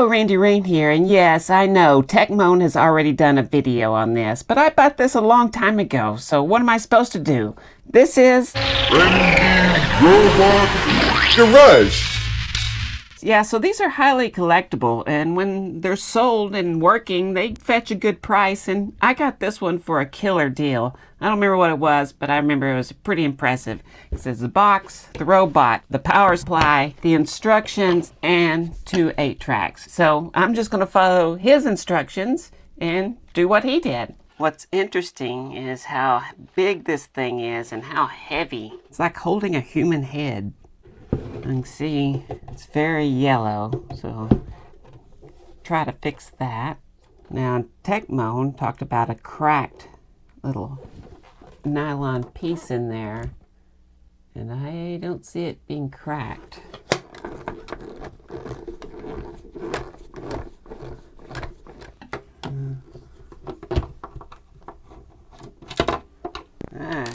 Hello, Randy Rain here, and yes, I know TechMoan has already done a video on this, but I bought this a long time ago, so what am I supposed to do? This is Randy Robot Garage. Yeah, so these are highly collectible, and when they're sold and working, they fetch a good price, and I got this one for a killer deal. I don't remember what it was, but I remember it was pretty impressive. It says the box, the robot, the power supply, the instructions, and 2 8-tracks. So I'm just going to follow his instructions and do what he did. What's interesting is how big this thing is and how heavy. It's like holding a human head. You can see it's very yellow, so try to fix that. Now, TechMoan talked about a cracked little nylon piece in there, and I don't see it being cracked.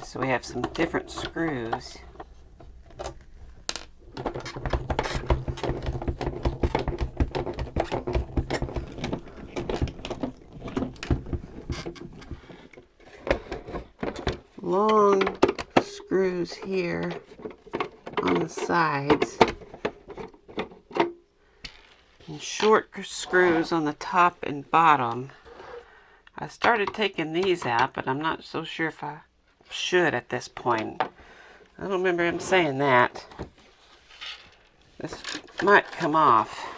So we have some different screws. Long screws here on the sides and short screws on the top and bottom. I started taking these out, but I'm not so sure if I should at this point. I don't remember him saying that. This might come off.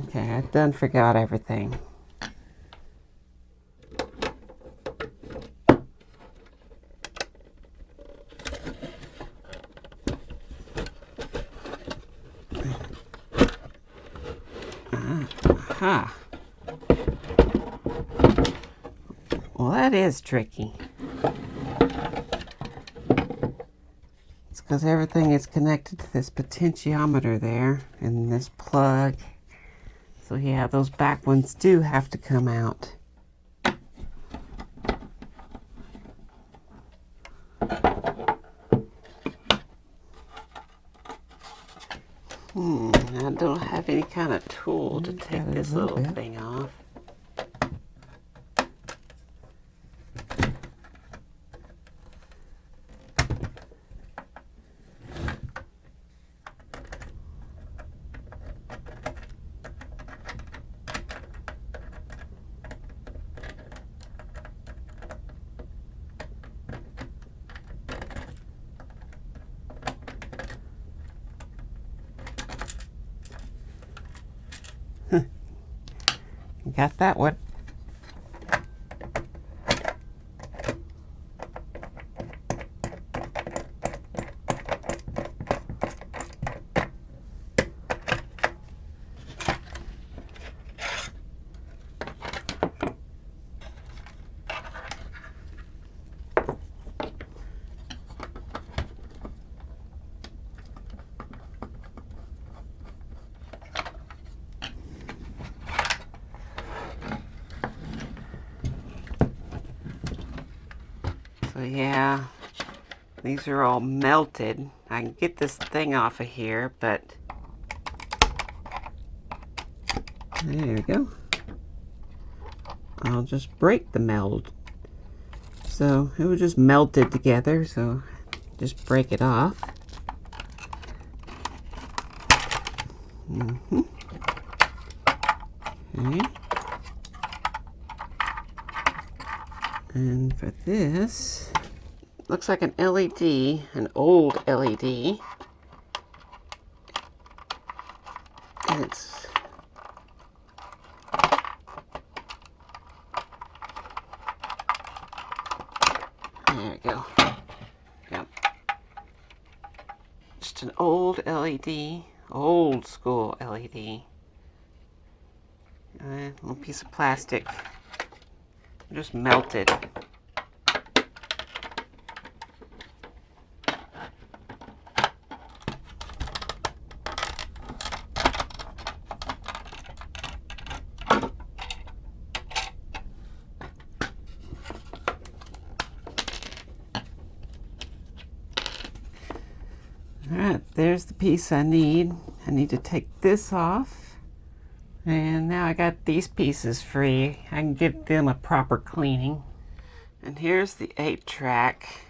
Okay, I done forgot everything. Aha. Well, that is tricky. It's because everything is connected to this potentiometer there and this plug. So yeah, those back ones do have to come out. I don't have any kind of tool to take this little thing off. Got that one. So yeah, these are all melted. I can get this thing off of here, but there we go. I'll just break the meld. So it was just melted together, so just break it off. Okay. And for this, looks like an LED, an old LED. And it's there we go. Yep. Just an old LED, old school LED. A little piece of plastic. Just melted. Alright, there's the piece I need. I need to take this off. And now I got these pieces free. I can give them a proper cleaning. And here's the 8-track.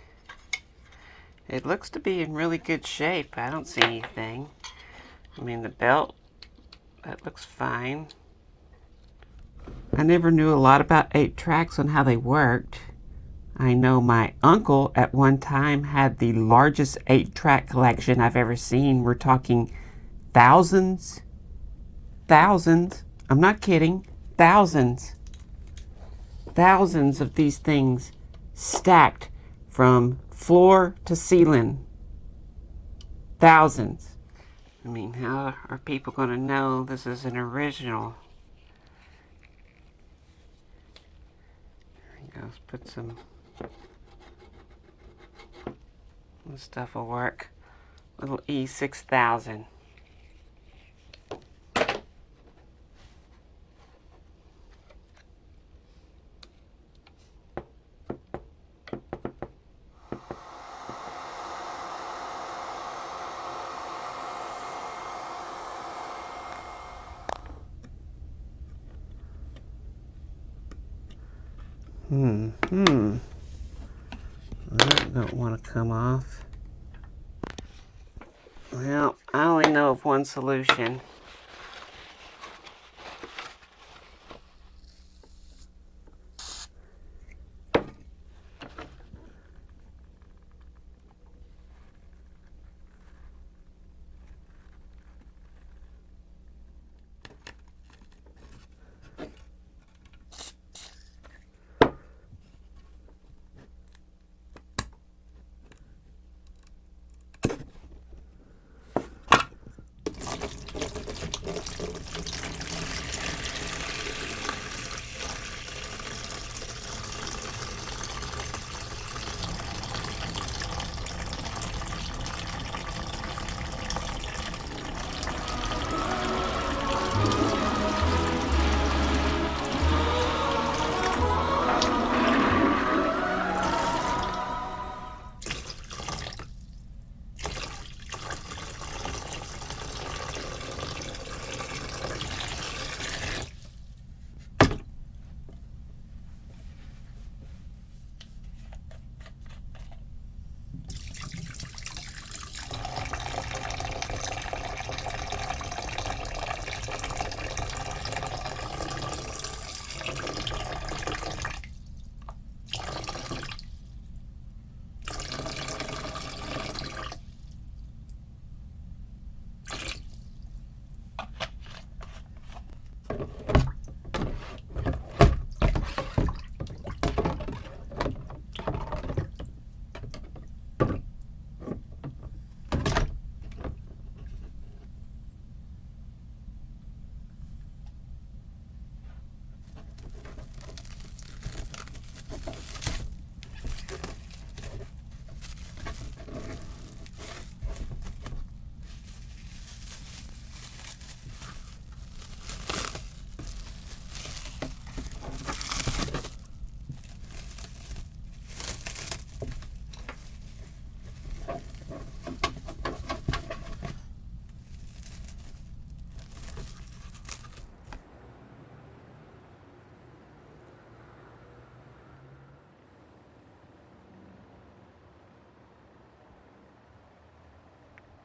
It looks to be in really good shape. I don't see anything. I mean, the belt, that looks fine. I never knew a lot about 8-tracks and how they worked. I know my uncle at one time had the largest 8-track collection I've ever seen. We're talking thousands. Thousands. I'm not kidding. Thousands. Thousands of these things stacked from floor to ceiling. Thousands. I mean, how are people going to know this is an original? There you go. Let's put some... This stuff will work. Little E6000. That don't want to come off. Well, I only know of one solution.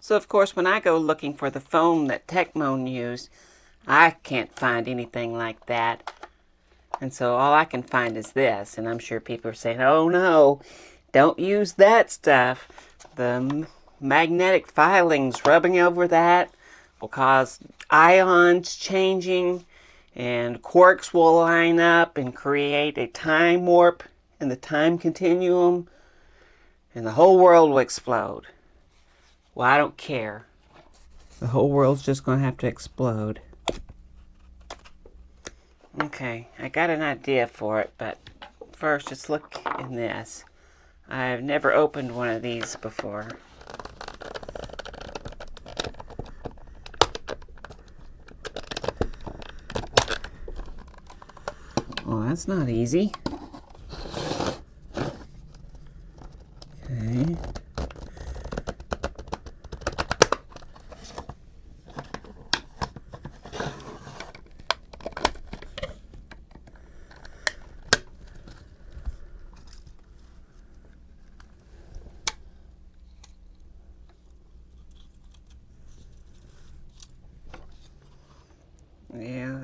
So of course when I go looking for the foam that Techmoan used, I can't find anything like that. And so all I can find is this. And I'm sure people are saying, oh no, don't use that stuff. The magnetic filings rubbing over that will cause ions changing, and quarks will line up and create a time warp in the time continuum, and the whole world will explode. Well, I don't care. The whole world's just going to have to explode. Okay, I got an idea for it, but first let's look in this. I've never opened one of these before. Well, that's not easy. Okay.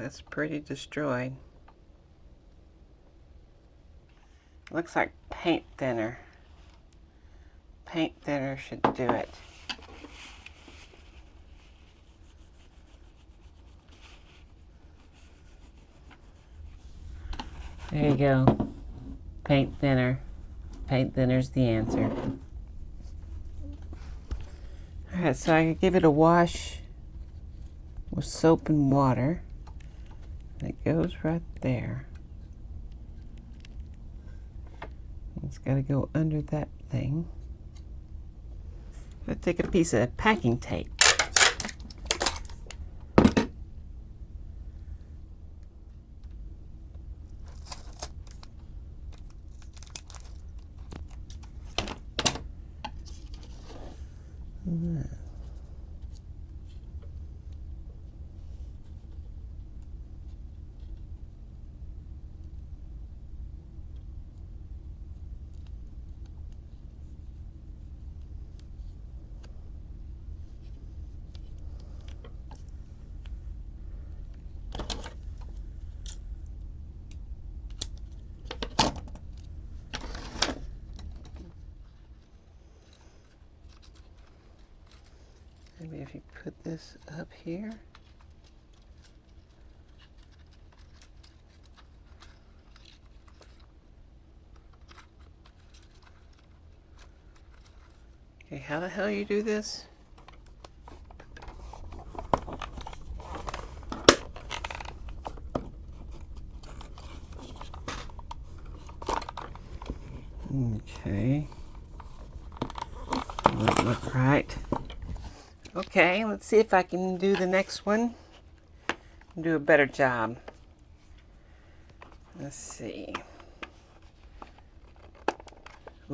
That's pretty destroyed. Looks like paint thinner. Paint thinner should do it. There you go. Paint thinner. Paint thinner's the answer. Alright, so I can give it a wash with soap and water. And it goes right there. It's got to go under that thing. I'll take a piece of packing tape. Maybe if you put this up here. Okay, how the hell you do this? Okay. Doesn't look right. Okay, let's see if I can do the next one and do a better job. Let's see.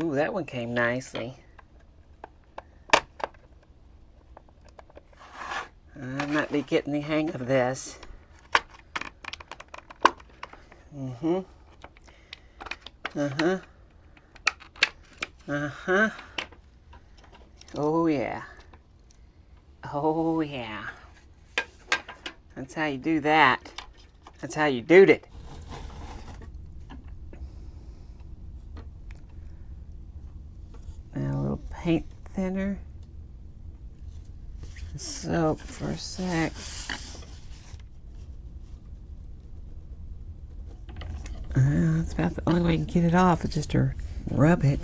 Ooh, that one came nicely. I might be getting the hang of this. Oh yeah. Oh yeah. That's how you do that. That's how you do it. Now a little paint thinner. Soap for a sec. That's about the only way you can get it off, is just to rub it.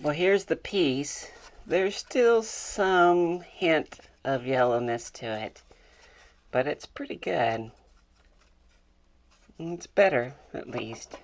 Well, here's the piece. There's still some hint of yellowness to it, but it's pretty good. It's better, at least.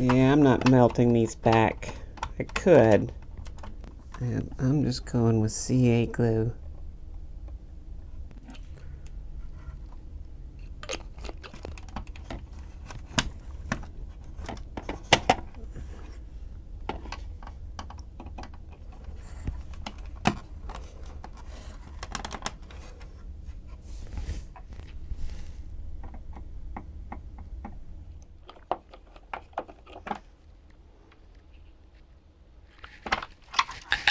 Yeah, I'm not melting these back. I could. And I'm just going with CA glue.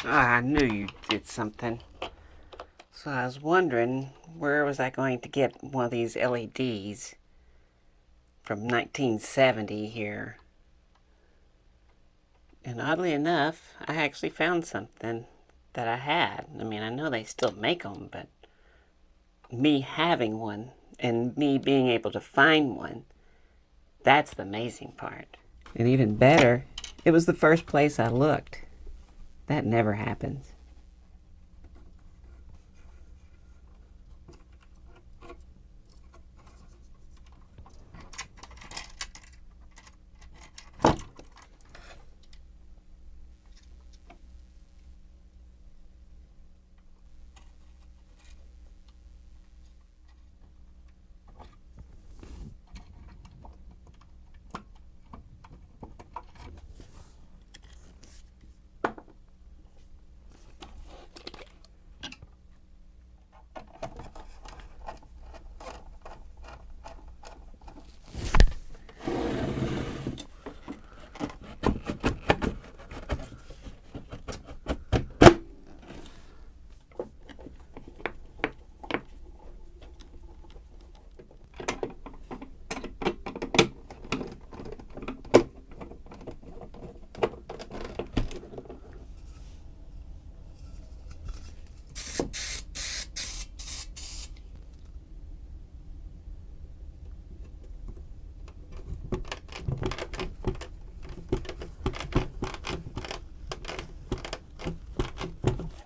Ah, I knew you did something. So I was wondering, where was I going to get one of these LEDs from 1970 here? And oddly enough, I actually found something that I had. I mean, I know they still make them, but me having one and me being able to find one, that's the amazing part. And even better, it was the first place I looked. That never happens.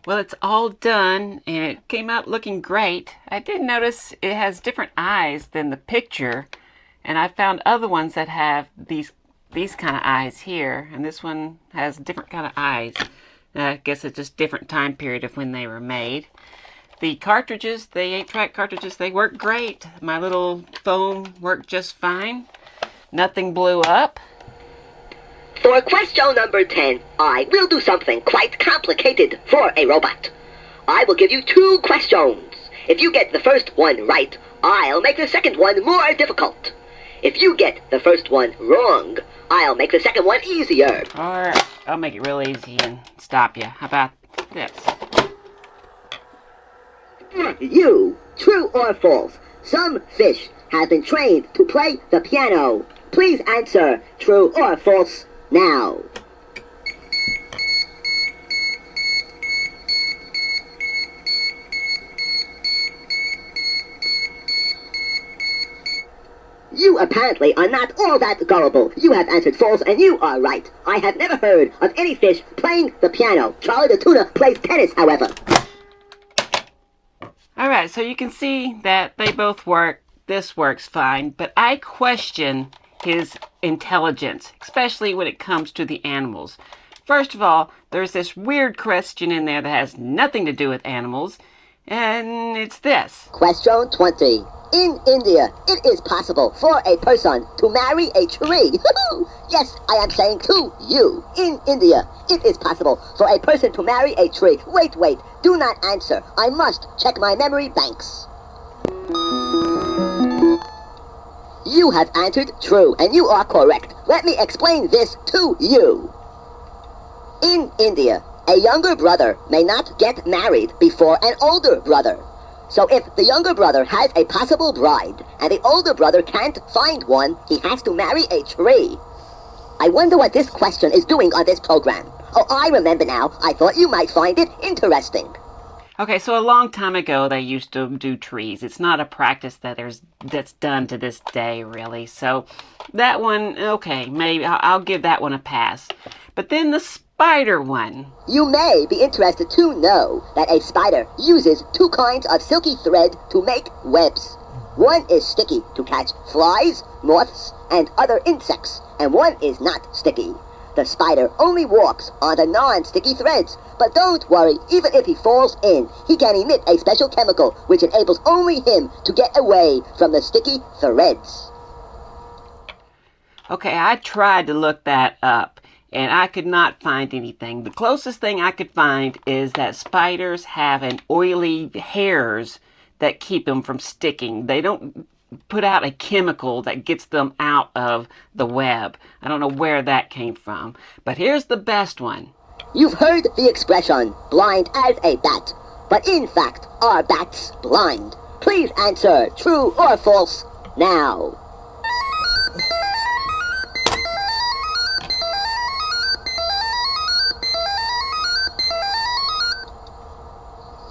Well, it's all done and it came out looking great. I did notice it has different eyes than the picture, and I found other ones that have these kind of eyes here, and this one has different kind of eyes. I guess it's just different time period of when they were made. The cartridges, the 8-track cartridges, they work great. My little foam worked just fine. Nothing blew up. For question number 10, I will do something quite complicated for a robot. I will give you 2 questions. If you get the first one right, I'll make the second one more difficult. If you get the first one wrong, I'll make the second one easier. Alright, I'll make it real easy and stop you. How about this? You, true or false? Some fish have been trained to play the piano. Please answer true or false now. You apparently are not all that gullible. You have answered false and you are right. I have never heard of any fish playing the piano. Charlie the tuna plays tennis, however. Alright, so you can see that they both work. This works fine, but I question his intelligence, especially when it comes to the animals. First of all, there's this weird question in there that has nothing to do with animals, and it's this. Question 20. In India, it is possible for a person to marry a tree. Yes, I am saying to you. In India, it is possible for a person to marry a tree. Wait, do not answer. I must check my memory banks. You have answered true, and you are correct. Let me explain this to you. In India, a younger brother may not get married before an older brother. So if the younger brother has a possible bride, and the older brother can't find one, he has to marry a tree. I wonder what this question is doing on this program. Oh, I remember now. I thought you might find it interesting. Okay, so a long time ago they used to do trees. It's not a practice that's done to this day, really. So that one, okay, maybe I'll give that one a pass. But then the spider one. You may be interested to know that a spider uses 2 kinds of silky thread to make webs. One is sticky to catch flies, moths, and other insects, and one is not sticky. The spider only walks on the non-sticky threads, but don't worry, even if he falls in, he can emit a special chemical which enables only him to get away from the sticky threads. Okay, I tried to look that up, and I could not find anything. The closest thing I could find is that spiders have an oily hairs that keep them from sticking. They don't put out a chemical that gets them out of the web. I don't know where that came from. But here's the best one. You've heard the expression, blind as a bat. But in fact, are bats blind? Please answer true or false now.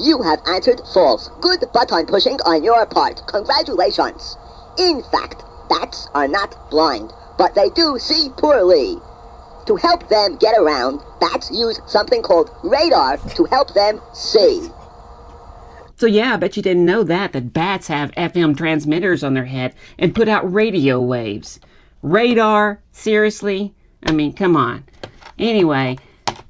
You have answered false. Good button pushing on your part. Congratulations. In fact, bats are not blind, but they do see poorly. To help them get around, bats use something called radar to help them see. So yeah, I bet you didn't know that bats have FM transmitters on their head and put out radio waves. Radar? Seriously? I mean, come on. Anyway,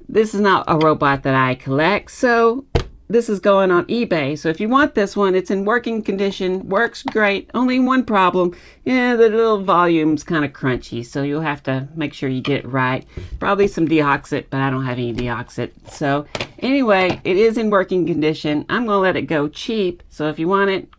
this is not a robot that I collect, so this is going on eBay. So if you want this one, it's in working condition, works great. Only one problem, the little volume's kind of crunchy, so you'll have to make sure you get it right. Probably some deoxit, but I don't have any deoxit. So anyway, it is in working condition. I'm gonna let it go cheap, so if you want it,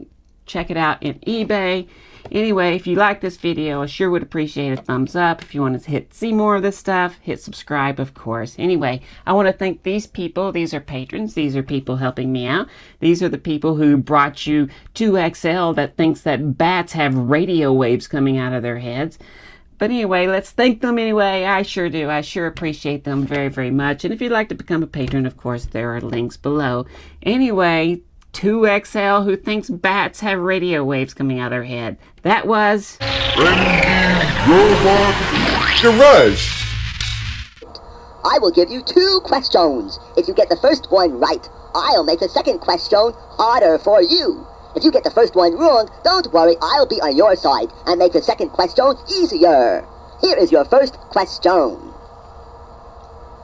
check it out in eBay. Anyway, if you like this video, I sure would appreciate a thumbs up. If you want to see more of this stuff, hit subscribe, of course. Anyway, I want to thank these people. These are patrons. These are people helping me out. These are the people who brought you 2XL that thinks that bats have radio waves coming out of their heads. But anyway, let's thank them anyway. I sure do. I sure appreciate them very, very much. And if you'd like to become a patron, of course, there are links below. Anyway, 2XL who thinks bats have radio waves coming out of their head. That was Randy Robot Garage. I will give you 2 questions. If you get the first one right, I'll make the second question harder for you. If you get the first one wrong, don't worry, I'll be on your side and make the second question easier. Here is your first question.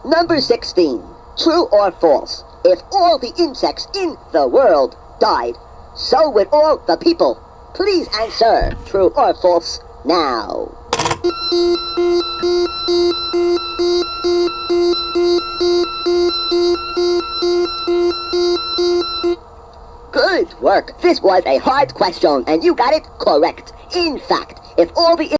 Number 16. True or false? If all the insects in the world died, so would all the people. Please answer true or false now. Good work. This was a hard question and you got it correct. In fact, if all the